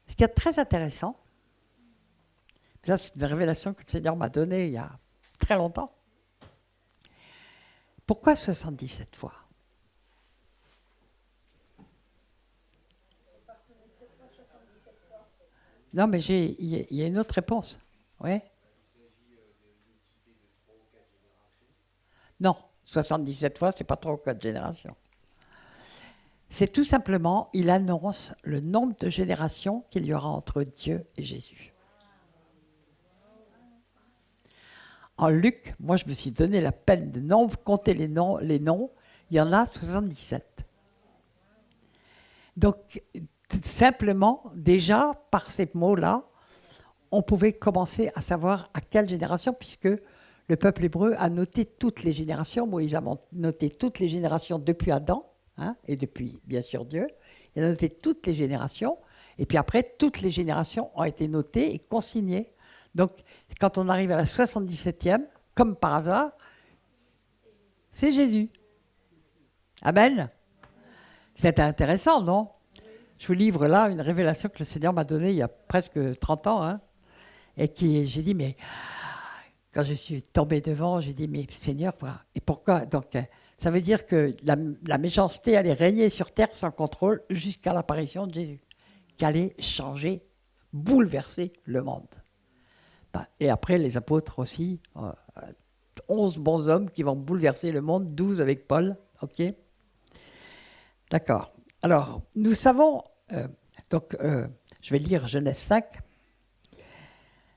Ce qui est très intéressant, ça c'est une révélation que le Seigneur m'a donnée il y a très longtemps. Pourquoi 77 fois ? Non, mais il y a une autre réponse. Ouais. Non, 77 fois, c'est pas 3 ou 4 générations. C'est tout simplement, il annonce le nombre de générations qu'il y aura entre Dieu et Jésus. En Luc, moi je me suis donné la peine de compter les noms, il y en a 77. Donc, simplement, déjà, par ces mots-là, on pouvait commencer à savoir à quelle génération, puisque le peuple hébreu a noté toutes les générations. Moïse a noté toutes les générations depuis Adam, et depuis, bien sûr, Dieu. Il a noté toutes les générations, et puis après, toutes les générations ont été notées et consignées. Donc, quand on arrive à la 77e, comme par hasard, c'est Jésus. Amen. C'est intéressant, non? Je vous livre là une révélation que le Seigneur m'a donnée il y a presque 30 ans, et j'ai dit, mais quand je suis tombé devant, j'ai dit, mais Seigneur, et pourquoi? Donc, ça veut dire que la méchanceté allait régner sur terre sans contrôle jusqu'à l'apparition de Jésus, qui allait changer, bouleverser le monde. Et après, les apôtres aussi, 11 bons hommes qui vont bouleverser le monde, 12 avec Paul, ok? D'accord. Alors, nous savons, je vais lire Genèse 5,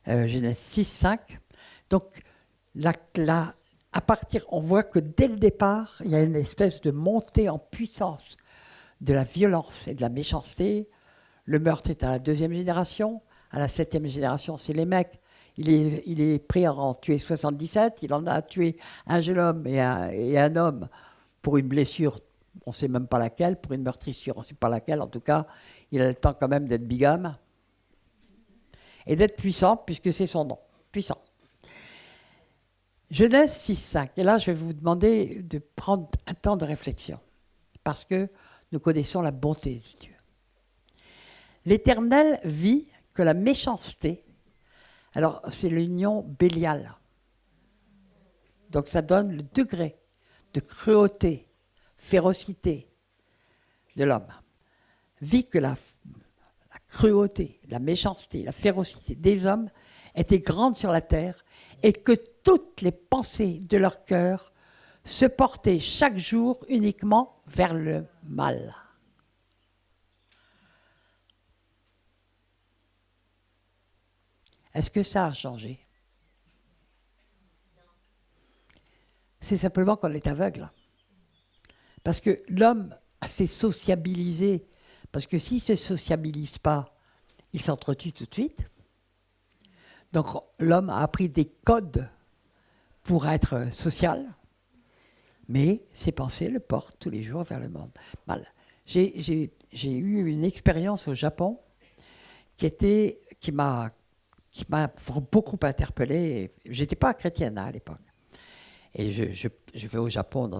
Genèse 6, 5. Donc, on voit que dès le départ, il y a une espèce de montée en puissance de la violence et de la méchanceté. Le meurtre est à la 2e génération. À la 7e génération, c'est les mecs. Il est prêt à en tuer 77. Il en a tué un jeune homme et un homme pour une blessure, on ne sait même pas laquelle, pour une meurtrissure, on ne sait pas laquelle. En tout cas, il a le temps quand même d'être bigame et d'être puissant, puisque c'est son nom, puissant. Genèse 6, 5. Et là, je vais vous demander de prendre un temps de réflexion, parce que nous connaissons la bonté de Dieu. L'Éternel vit que la méchanceté, alors c'est l'union béliale, donc ça donne le degré de cruauté, férocité de l'homme, vit que la cruauté, la méchanceté, la férocité des hommes était grande sur la terre et que toutes les pensées de leur cœur se portaient chaque jour uniquement vers le mal. Est-ce que ça a changé? C'est simplement qu'on est aveugle. Parce que l'homme s'est sociabilisé. Parce que s'il ne se sociabilise pas, il s'entretue tout de suite. Donc l'homme a appris des codes pour être social, mais ses pensées le portent tous les jours vers le monde. Mal. J'ai eu une expérience au Japon qui m'a beaucoup interpellé. Je n'étais pas chrétienne à l'époque. Et je vais au Japon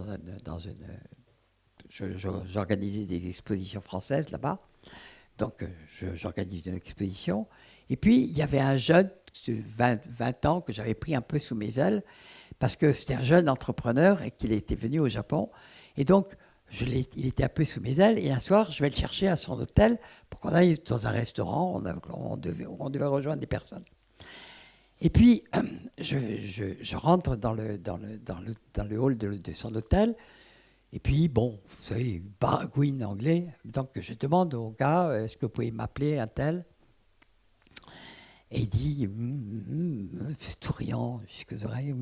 j'organisais des expositions françaises là-bas. Donc, j'organise une exposition. Et puis, il y avait un jeune de 20 ans que j'avais pris un peu sous mes ailes parce que c'était un jeune entrepreneur et qu'il était venu au Japon. Et donc, il était un peu sous mes ailes. Et un soir, je vais le chercher à son hôtel pour qu'on aille dans un restaurant. On devait rejoindre des personnes. Et puis, je rentre dans le hall de son hôtel. Et puis, bon, vous savez, baragouine anglais. Donc, je demande au gars, est-ce que vous pouvez m'appeler un tel? Et il dit, tout riant jusqu'aux oreilles,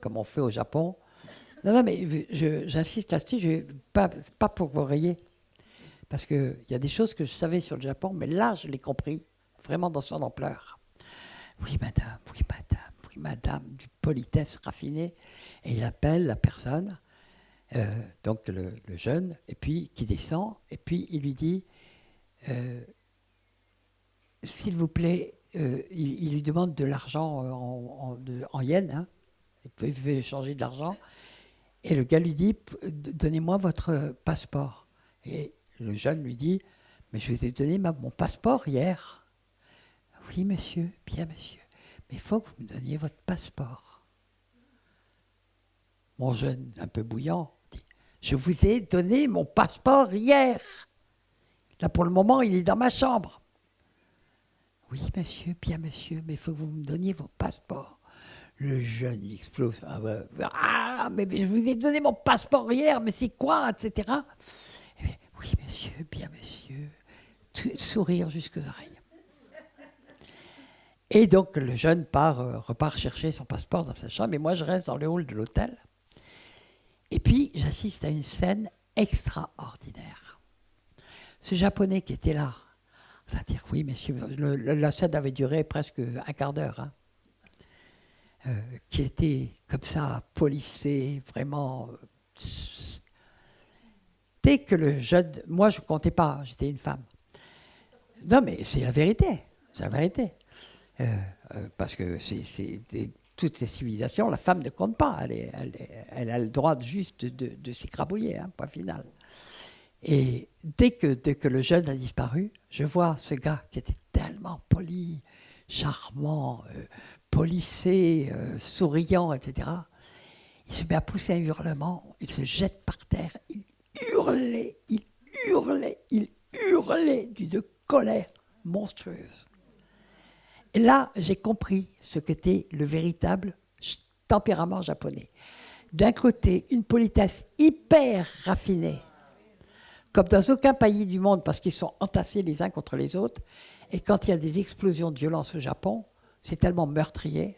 comme on fait au Japon. Non, mais j'insiste là-dessus, pas pour que vous riez. Parce qu'il y a des choses que je savais sur le Japon, mais là, je l'ai compris, vraiment dans son ampleur. Oui, madame, du politesse raffinée. Et il appelle la personne. Donc le jeune, et puis qui descend, et puis il lui dit, s'il vous plaît, il lui demande de l'argent en yens, il veut échanger de l'argent, et le gars lui dit, donnez-moi votre passeport. Et le jeune lui dit, mais je vous ai donné mon passeport hier. Oui, monsieur, bien monsieur, mais il faut que vous me donniez votre passeport. Mon jeune, un peu bouillant, dit, je vous ai donné mon passeport hier. Là, pour le moment, il est dans ma chambre. Oui, monsieur, bien monsieur, mais il faut que vous me donniez vos passeports. Le jeune, il explose. Ah, mais je vous ai donné mon passeport hier, mais c'est quoi, etc. sourire jusqu'aux oreilles. Et donc le jeune repart chercher son passeport dans sa chambre, et moi je reste dans le hall de l'hôtel. Et puis j'assiste à une scène extraordinaire. Ce Japonais qui était là, on va dire oui, messieurs, la scène avait duré presque un quart d'heure, hein, qui était comme ça, polissé, vraiment. Dès que le jeune, moi je ne comptais pas, j'étais une femme. Non mais c'est la vérité, c'est la vérité. Parce que toutes ces civilisations, la femme ne compte pas, elle a le droit juste de s'écrabouiller, hein, point final. Et dès que le jeune a disparu, je vois ce gars qui était tellement poli, charmant, polissé, souriant, etc. Il se met à pousser un hurlement, il se jette par terre, il hurlait d'une colère monstrueuse. Et là, j'ai compris ce qu'était le véritable tempérament japonais. D'un côté, une politesse hyper raffinée, comme dans aucun pays du monde, parce qu'ils sont entassés les uns contre les autres. Et quand il y a des explosions de violence au Japon, c'est tellement meurtrier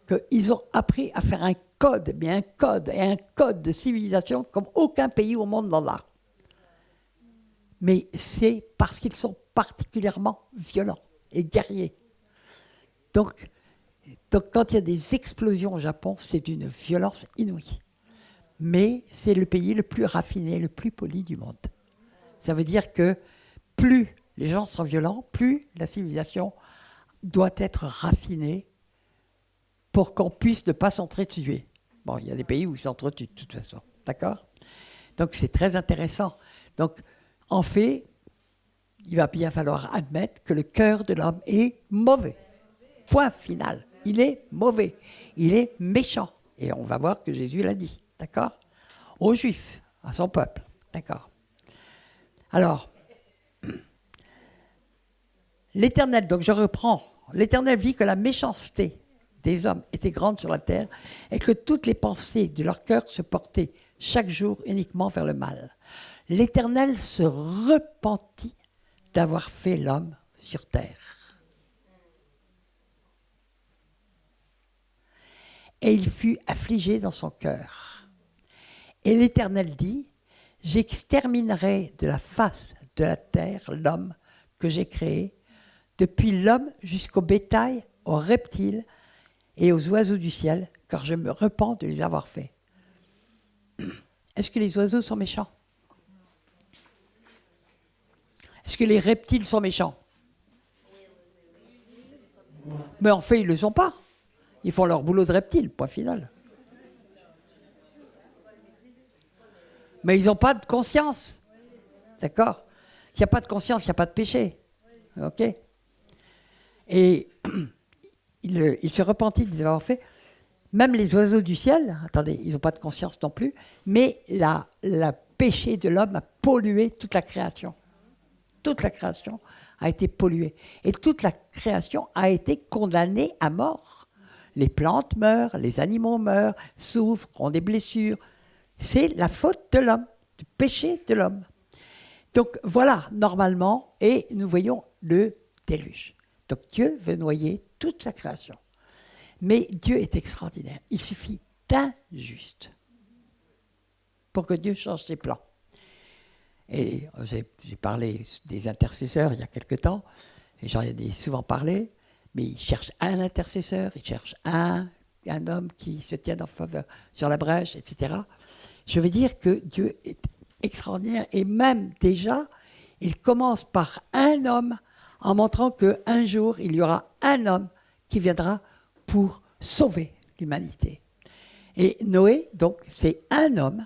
qu'ils ont appris à faire un code, mais un code de civilisation comme aucun pays au monde n'en a. Mais c'est parce qu'ils sont particulièrement violents et guerriers. Donc, quand il y a des explosions au Japon, c'est d'une violence inouïe. Mais c'est le pays le plus raffiné, le plus poli du monde. Ça veut dire que plus les gens sont violents, plus la civilisation doit être raffinée pour qu'on puisse ne pas s'entretuer. Bon, il y a des pays où ils s'entretuent de toute façon, d'accord ? Donc c'est très intéressant. Donc, en fait, il va bien falloir admettre que le cœur de l'homme est mauvais. Point final. Il est mauvais. Il est méchant. Et on va voir que Jésus l'a dit, d'accord ? Aux Juifs, à son peuple, d'accord ? Alors, l'Éternel, donc je reprends, l'Éternel vit que la méchanceté des hommes était grande sur la terre et que toutes les pensées de leur cœur se portaient chaque jour uniquement vers le mal. L'Éternel se repentit d'avoir fait l'homme sur terre. Et il fut affligé dans son cœur. Et l'Éternel dit, j'exterminerai de la face de la terre l'homme que j'ai créé, depuis l'homme jusqu'au bétail, aux reptiles et aux oiseaux du ciel, car je me repens de les avoir faits. Est-ce que les oiseaux sont méchants ? Est-ce que les reptiles sont méchants ? Mais en fait, ils ne le sont pas. Ils font leur boulot de reptiles, point final. Mais ils n'ont pas de conscience. D'accord ? S'il n'y a pas de conscience, il n'y a pas de péché. OK ? Et il se repentit de les avoir fait. Même les oiseaux du ciel, attendez, ils n'ont pas de conscience non plus, mais le péché de l'homme a pollué toute la création. Toute la création a été polluée. Et toute la création a été condamnée à mort. Les plantes meurent, les animaux meurent, souffrent, ont des blessures. C'est la faute de l'homme, du péché de l'homme. Donc voilà, normalement, et nous voyons le déluge. Donc Dieu veut noyer toute sa création. Mais Dieu est extraordinaire. Il suffit d'un juste pour que Dieu change ses plans. Et j'ai parlé des intercesseurs il y a quelque temps, et j'en ai souvent parlé, mais il cherche un intercesseur, il cherche un homme qui se tienne en faveur sur la brèche, etc. Je veux dire que Dieu est extraordinaire, et même déjà, il commence par un homme en montrant qu'un jour, il y aura un homme qui viendra pour sauver l'humanité. Et Noé, donc, c'est un homme.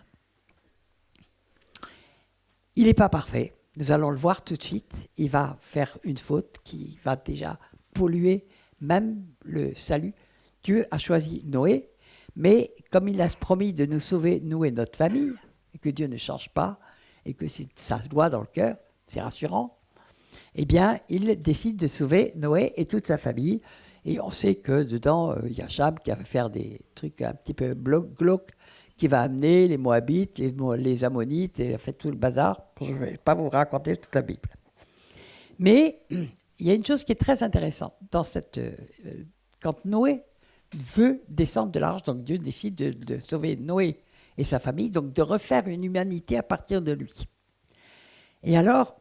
Il n'est pas parfait. Nous allons le voir tout de suite. Il va faire une faute qui va déjà polluer même le salut. Dieu a choisi Noé, mais comme il a promis de nous sauver, nous et notre famille, et que Dieu ne change pas, et que c'est sa loi dans le cœur, c'est rassurant, eh bien, il décide de sauver Noé et toute sa famille. Et on sait que dedans, il y a Cham qui va faire des trucs un petit peu glauques, qui va amener les Moabites, les Ammonites, et il a fait tout le bazar. Je ne vais pas vous raconter toute la Bible. Mais il y a une chose qui est très intéressante dans cette... quand Noé veut descendre de l'arche, donc Dieu décide de sauver Noé et sa famille, donc de refaire une humanité à partir de lui. Et alors,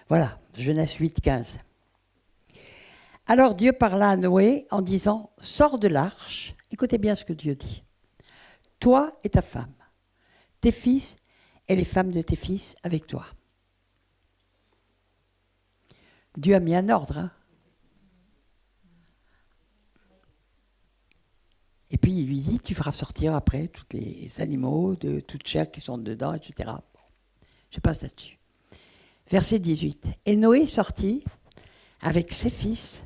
voilà, Genèse 8, 15. Alors Dieu parla à Noé en disant, sors de l'arche, écoutez bien ce que Dieu dit, toi et ta femme, tes fils et les femmes de tes fils avec toi. Dieu a mis un ordre, hein. Et puis il lui dit, tu feras sortir après tous les animaux, de toute chair qui sont dedans, etc. Bon, je passe là-dessus. Verset 18. Et Noé sortit avec ses fils,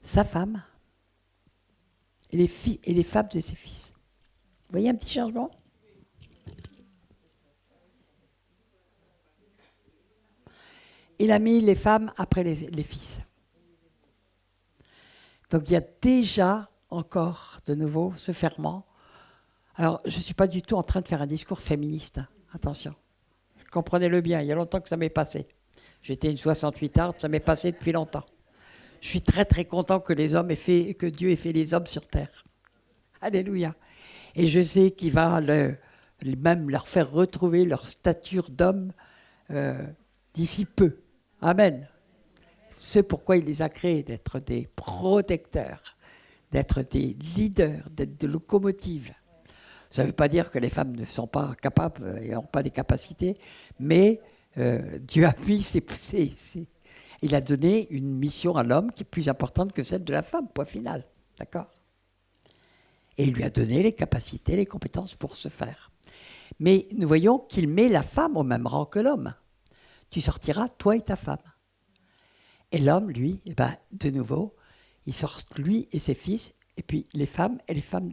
sa femme et les femmes de ses fils. Vous voyez un petit changement ? Il a mis les femmes après les fils. Donc il y a déjà encore de nouveau ce ferment. Alors je ne suis pas du tout en train de faire un discours féministe, hein. Attention, comprenez-le bien, il y a longtemps que ça m'est passé. J'étais une 68 arde, ça m'est passé depuis longtemps. Je suis très très content que que Dieu ait fait les hommes sur terre. Alléluia. Et je sais qu'il va même leur faire retrouver leur stature d'homme d'ici peu. Amen. C'est pourquoi il les a créés, d'être des protecteurs, d'être des leaders, d'être des locomotives. Ça ne veut pas dire que les femmes ne sont pas capables et n'ont pas des capacités, mais Dieu a mis il a donné une mission à l'homme qui est plus importante que celle de la femme, point final. D'accord ? Et il lui a donné les capacités, les compétences pour ce faire. Mais nous voyons qu'il met la femme au même rang que l'homme. Tu sortiras, toi et ta femme. Et l'homme, lui, de nouveau, il sort lui et ses fils, et puis les femmes et les femmes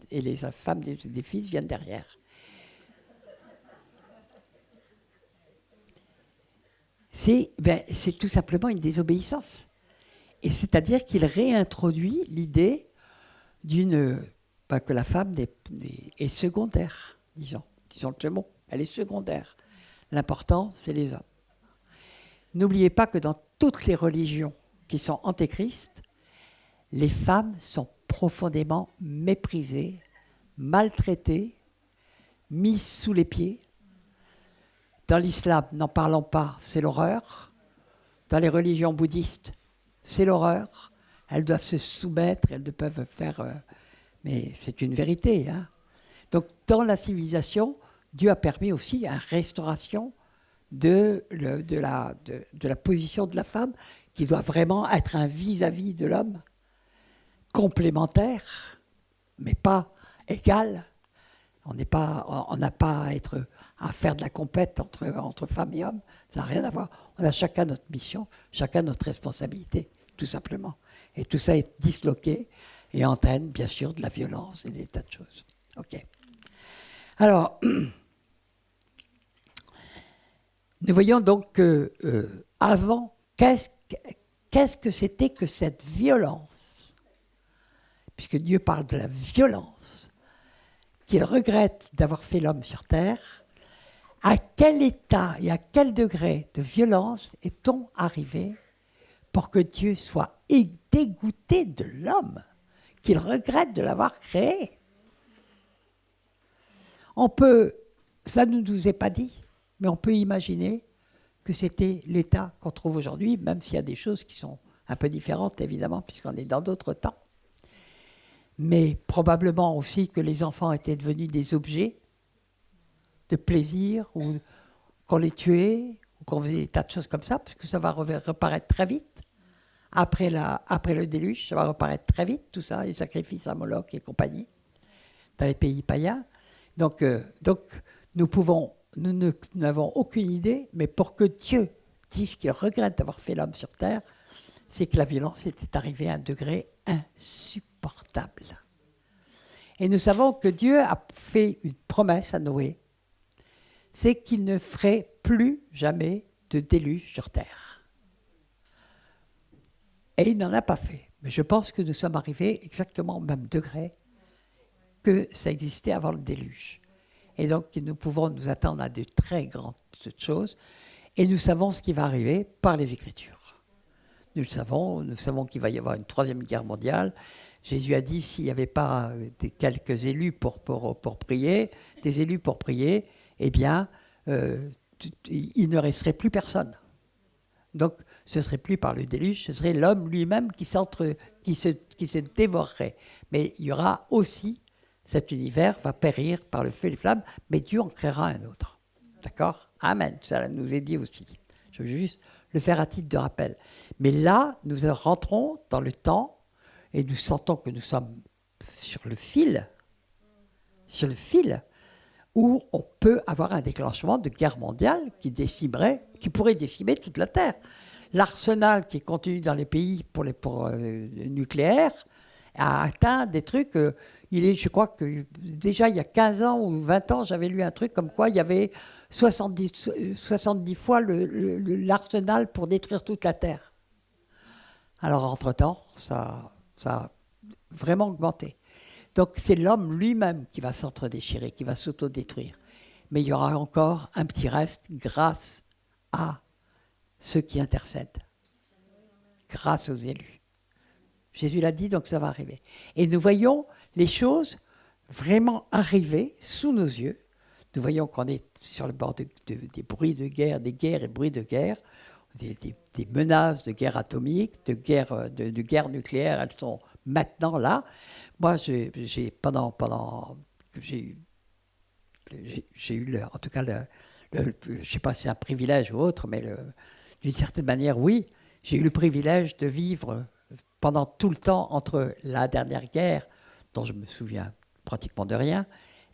des fils viennent derrière. C'est tout simplement une désobéissance. Et c'est-à-dire qu'il réintroduit l'idée que la femme est secondaire, disons le mot, elle est secondaire. L'important, c'est les hommes. N'oubliez pas que dans toutes les religions qui sont antéchrist, les femmes sont profondément méprisées, maltraitées, mises sous les pieds. Dans l'islam, n'en parlons pas, c'est l'horreur. Dans les religions bouddhistes, c'est l'horreur. Elles doivent se soumettre, elles ne peuvent faire... mais c'est une vérité, hein. Donc, dans la civilisation, Dieu a permis aussi une restauration de la position de la femme, qui doit vraiment être un vis-à-vis de l'homme, complémentaire, mais pas égal. On n'a pas à faire de la compète entre femmes et hommes. Ça n'a rien à voir. On a chacun notre mission, chacun notre responsabilité, tout simplement. Et tout ça est disloqué et entraîne, bien sûr, de la violence et des tas de choses. OK. Alors, nous voyons donc que avant, qu'est-ce que c'était que cette violence ? Puisque Dieu parle de la violence, qu'il regrette d'avoir fait l'homme sur terre, à quel état et à quel degré de violence est-on arrivé pour que Dieu soit dégoûté de l'homme, qu'il regrette de l'avoir créé ? Ça ne nous est pas dit, mais on peut imaginer que c'était l'état qu'on trouve aujourd'hui, même s'il y a des choses qui sont un peu différentes, évidemment, puisqu'on est dans d'autres temps. Mais probablement aussi que les enfants étaient devenus des objets de plaisir, ou qu'on les tuait, ou qu'on faisait des tas de choses comme ça, parce que ça va reparaître très vite. Après le déluge, ça va reparaître très vite, tout ça, les sacrifices à Moloch et compagnie, dans les pays païens. Donc nous n'avons aucune idée, mais pour que Dieu dise qu'il regrette d'avoir fait l'homme sur terre, c'est que la violence était arrivée à un degré insupportable. Et nous savons que Dieu a fait une promesse à Noé, c'est qu'il ne ferait plus jamais de déluge sur terre. Et il n'en a pas fait. Mais je pense que nous sommes arrivés exactement au même degré que ça existait avant le déluge. Et donc, nous pouvons nous attendre à de très grandes choses. Et nous savons ce qui va arriver par les Écritures. Nous savons qu'il va y avoir une troisième guerre mondiale. Jésus a dit, s'il n'y avait pas quelques élus pour prier, des élus pour prier, eh bien, il ne resterait plus personne. Donc, ce ne serait plus par le déluge, ce serait l'homme lui-même qui se dévorerait. Mais il y aura aussi, cet univers va périr par le feu et les flammes, mais Dieu en créera un autre. D'accord ? Amen. Ça nous est dit aussi. Je veux juste le faire à titre de rappel. Mais là, nous rentrons dans le temps et nous sentons que nous sommes sur le fil, où on peut avoir un déclenchement de guerre mondiale qui pourrait décimer toute la Terre. L'arsenal qui est contenu dans les pays pour nucléaire a atteint des trucs. Je crois que déjà il y a 15 ans ou 20 ans, j'avais lu un truc comme quoi il y avait 70 fois l'arsenal pour détruire toute la Terre. Alors entre-temps, ça a vraiment augmenté. Donc c'est l'homme lui-même qui va s'entre-déchirer, qui va s'auto-détruire. Mais il y aura encore un petit reste grâce à ceux qui intercèdent, grâce aux élus. Jésus l'a dit, donc ça va arriver. Et nous voyons les choses vraiment arriver sous nos yeux. Nous voyons qu'on est sur le bord des bruits de guerre, des guerres et bruits de guerre, des menaces de guerre atomique, de guerre nucléaire, elles sont maintenant là. Moi, j'ai eu, en tout cas, je ne sais pas si c'est un privilège ou autre, mais d'une certaine manière, oui, j'ai eu le privilège de vivre pendant tout le temps entre la dernière guerre, dont je me souviens pratiquement de rien,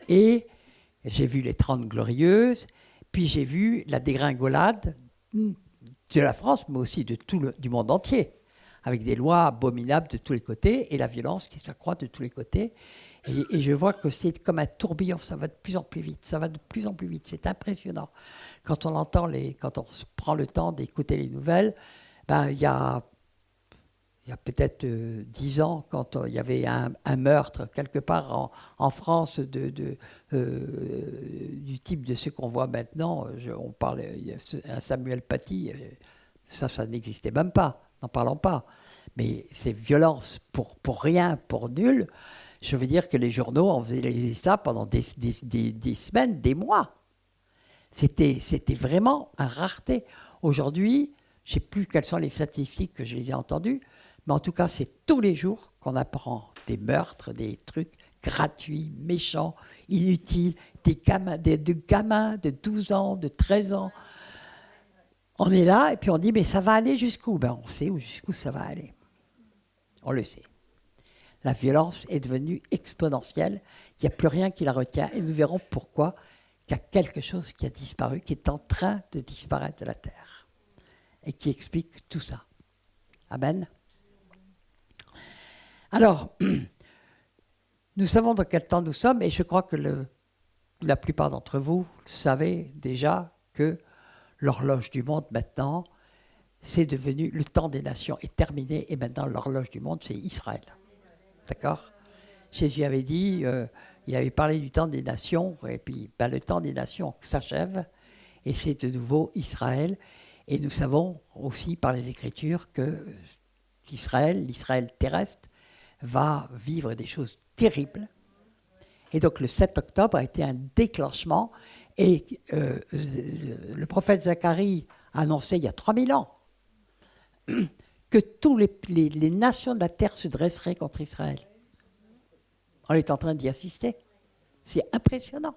et j'ai vu les 30 Glorieuses, puis j'ai vu la dégringolade de la France, mais aussi du monde entier, avec des lois abominables de tous les côtés et la violence qui s'accroît de tous les côtés. Et je vois que c'est comme un tourbillon, ça va de plus en plus vite, c'est impressionnant. Quand on se prend le temps d'écouter les nouvelles, il y a peut-être 10 ans, quand il y avait un meurtre quelque part en France du type de ce qu'on voit maintenant, on parle, il y a un Samuel Paty, ça n'existait même pas, n'en parlons pas. Mais ces violences pour rien, pour nul, je veux dire que les journaux en faisaient ça pendant des semaines, des mois. C'était vraiment une rareté. Aujourd'hui, je ne sais plus quelles sont les statistiques que je les ai entendues, mais en tout cas, c'est tous les jours qu'on apprend des meurtres, des trucs gratuits, méchants, inutiles, de gamins de 12 ans, de 13 ans. On est là et puis on dit, mais ça va aller jusqu'où ? On sait jusqu'où ça va aller. On le sait. La violence est devenue exponentielle. Il n'y a plus rien qui la retient. Et nous verrons pourquoi il y a quelque chose qui a disparu, qui est en train de disparaître de la Terre. Et qui explique tout ça. Amen. Alors, nous savons dans quel temps nous sommes, et je crois que la plupart d'entre vous savez déjà que l'horloge du monde maintenant, c'est devenu, le temps des nations est terminé, et maintenant l'horloge du monde, c'est Israël. D'accord ? Jésus avait dit, il avait parlé du temps des nations, et puis le temps des nations s'achève, et c'est de nouveau Israël. Et nous savons aussi par les Écritures que l'Israël terrestre, va vivre des choses terribles. Et donc le 7 octobre a été un déclenchement, et le prophète Zacharie a annoncé il y a 3000 ans que tous les nations de la terre se dresseraient contre Israël. On est en train d'y assister. C'est impressionnant.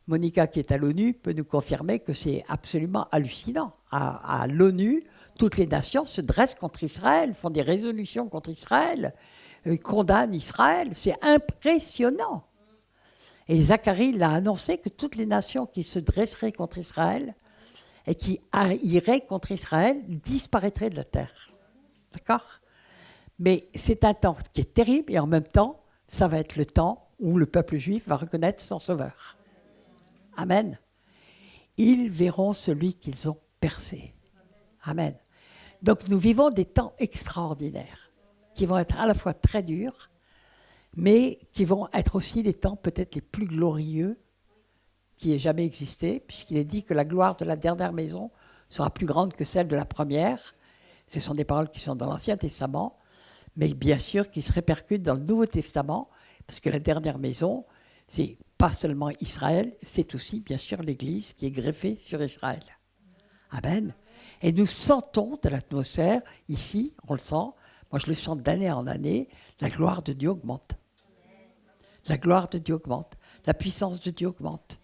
Monica, qui est à l'ONU, peut nous confirmer que c'est absolument hallucinant. À l'ONU, toutes les nations se dressent contre Israël, font des résolutions contre Israël, condamnent Israël. C'est impressionnant. Et Zacharie l'a annoncé que toutes les nations qui se dresseraient contre Israël et qui iraient contre Israël disparaîtraient de la terre. D'accord ? Mais c'est un temps qui est terrible, et en même temps, ça va être le temps où le peuple juif va reconnaître son sauveur. Amen. Ils verront celui qu'ils ont percé. Amen. Donc nous vivons des temps extraordinaires qui vont être à la fois très durs, mais qui vont être aussi les temps peut-être les plus glorieux qui ait jamais existé, puisqu'il est dit que la gloire de la dernière maison sera plus grande que celle de la première. Ce sont des paroles qui sont dans l'Ancien Testament, mais bien sûr qui se répercutent dans le Nouveau Testament, parce que la dernière maison, c'est pas seulement Israël, c'est aussi bien sûr l'Église qui est greffée sur Israël. Amen. Et nous sentons de l'atmosphère, ici, on le sent, moi je le sens d'année en année, la gloire de Dieu augmente. La gloire de Dieu augmente, la puissance de Dieu augmente.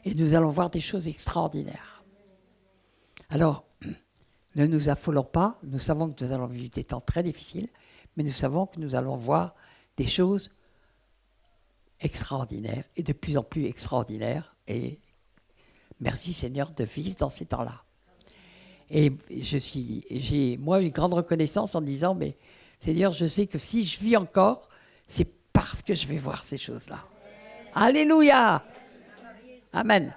Et nous allons voir des choses extraordinaires. Alors, ne nous affolons pas, nous savons que nous allons vivre des temps très difficiles, mais nous savons que nous allons voir des choses extraordinaires et de plus en plus extraordinaires. Et merci Seigneur de vivre dans ces temps-là. Et j'ai moi une grande reconnaissance en disant, mais Seigneur, je sais que si je vis encore, c'est parce que je vais voir ces choses-là. Alléluia. Amen.